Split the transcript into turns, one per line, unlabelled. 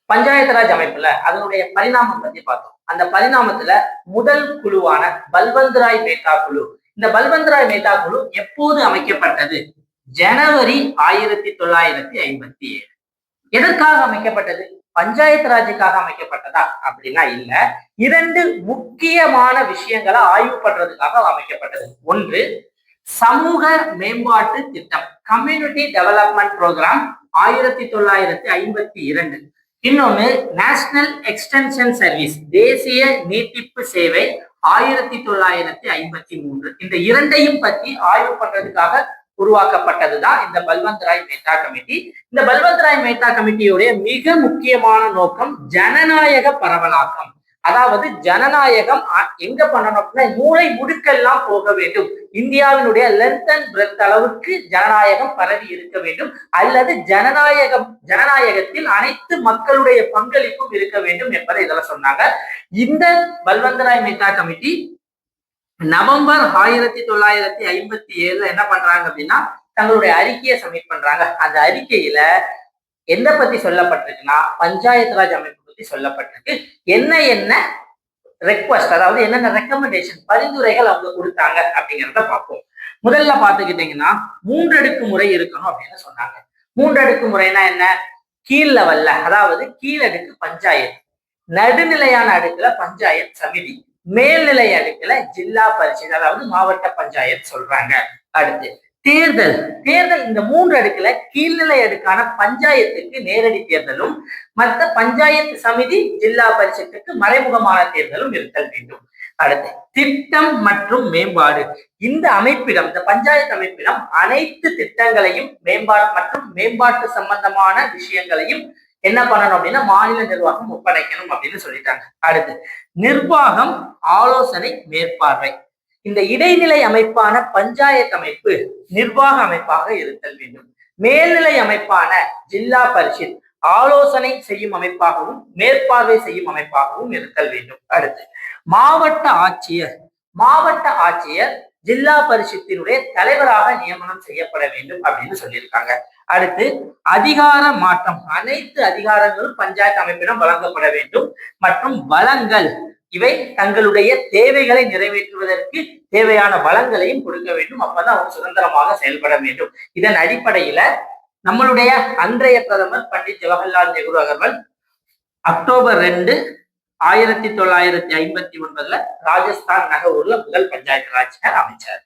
பஞ்சாயத்து ராஜ் அமைப்புல அதனுடைய பரிணாமம் பத்தி பார்த்தோம். அந்த பரிணாமத்துல முதல் குழுவான பல்வந்த் ராய் மேத்தா குழு, இந்த பல்வந்த் ராய் மேத்தா குழு எப்போது அமைக்கப்பட்டது? ஜனவரி 1957. எதற்காக அமைக்கப்பட்டது? பஞ்சாயத்து ராஜுக்காக அமைக்கப்பட்டதா அப்படின்னா இல்ல. இரண்டு முக்கியமான விஷயங்களை ஆய்வு பண்றதுக்காக அமைக்கப்பட்டது. ஒன்று, சமூக மேம்பாட்டு திட்டம், கம்யூனிட்டி டெவலப்மெண்ட் ப்ரோக்ராம் 1952. இன்னொன்னு, நேஷனல் எக்ஸ்டென்ஷன் சர்வீஸ், தேசிய நீட்டிப்பு சேவை 1953. இந்த இரண்டையும் பற்றி ஆய்வு பண்றதுக்காக உருவாக்கப்பட்டதுதான் இந்த பல்வந்த் ராய் மேத்தா கமிட்டி. இந்த பல்வந்த் ராய் மேத்தா கமிட்டியுடைய மிக முக்கியமான நோக்கம் ஜனநாயக பரவலாக்கம். அதாவது ஜனநாயகம் எங்க பண்ணணும் அப்படின்னா மூளை முடுக்கெல்லாம் போக வேண்டும். இந்தியாவினுடைய லென்த் அண்ட் பிரெத் அளவுக்கு ஜனநாயகம் பரவி இருக்க வேண்டும், அல்லது ஜனநாயகத்தில் அனைத்து மக்களுடைய பங்களிப்பும் இருக்க வேண்டும் என்பதை இதெல்லாம் சொன்னாங்க. இந்த பல்வந்த் ராய் மேத்தா கமிட்டி நவம்பர் 1957 என்ன பண்றாங்க அப்படின்னா தங்களுடைய அறிக்கையை சப்மிட் பண்றாங்க. அந்த அறிக்கையில எந்த பத்தி சொல்லப்பட்டிருக்குன்னா பஞ்சாயத்து ராஜ் அமைப்பு பத்தி சொல்லப்பட்டிருக்கு. என்ன ரெக்வஸ்ட், அதாவது என்னென்ன ரெக்கமெண்டேஷன், பரிந்துரைகள் அவங்க கொடுத்தாங்க அப்படிங்கிறத பார்ப்போம். முதல்ல பாத்துக்கிட்டீங்கன்னா 3 அடுக்கு முறை இருக்கணும் அப்படின்னு சொன்னாங்க. 3 அடுக்கு முறைனா என்ன? கீழ் லெவல்ல, அதாவது கீழடுக்கு பஞ்சாயத்து, நடுநிலையான அடுக்குல பஞ்சாயத்து சமிதி, மேல்நிலை அடுக்குல ஜில்லா பரிஷத், அதாவது மாவட்ட பஞ்சாயத்து சொல்றாங்க. அடுத்து தேர்தல் இந்த 3 அடுக்குல கீழ்நிலை அடுக்கான பஞ்சாயத்துக்கு நேரடி தேர்தலும், மற்ற பஞ்சாயத்து சமிதி ஜில்லா பரிஷத்துக்கு மறைமுகமான தேர்தலும் இருத்தல் வேண்டும். அடுத்து திட்டம் மற்றும் மேம்பாடு. இந்த அமைப்பிடம், இந்த பஞ்சாயத்து அமைப்பிடம் அனைத்து திட்டங்களையும் மேம்பாட்டு சம்பந்தமான விஷயங்களையும் என்ன பண்ணணும் அப்படின்னா மாநில நிர்வாகம் ஒப்படைக்கணும் அப்படின்னு சொல்லிட்டாங்க. அடுத்து நிர்வாகம், ஆலோசனை, மேற்பார்வை. இந்த இடைநிலை அமைப்பான பஞ்சாயத்து அமைப்பு நிர்வாக அமைப்பாக இருத்தல் வேண்டும். மேல்நிலை அமைப்பான ஜில்லா பரிஷத் ஆலோசனை செய்யும் அமைப்பாகவும் மேற்பார்வை செய்யும் அமைப்பாகவும் இருத்தல் வேண்டும். அடுத்து மாவட்ட ஆட்சியர் ஜில்லா பரிஷத்தினுடைய தலைவராக நியமனம் செய்யப்பட வேண்டும் அப்படின்னு சொல்லியிருக்காங்க. அடுத்து அதிகார மாற்றம், அனைத்து அதிகாரங்களும் பஞ்சாயத்து அமைப்பிடம் வழங்கப்பட வேண்டும். மற்றும் வளங்கள், இவை தங்களுடைய தேவைகளை நிறைவேற்றுவதற்கு தேவையான வளங்களையும் கொடுக்க வேண்டும். அப்பதான் அவங்க சுதந்திரமாக செயல்பட வேண்டும். இதன் அடிப்படையில நம்மளுடைய அன்றைய பிரதமர் பண்டிட் ஜவஹர்லால் நேரு அவர்கள் அக்டோபர் 2, 1959 ராஜஸ்தான் நகூர்ல முதல் பஞ்சாயத்து ராஜ் அமைச்சார்.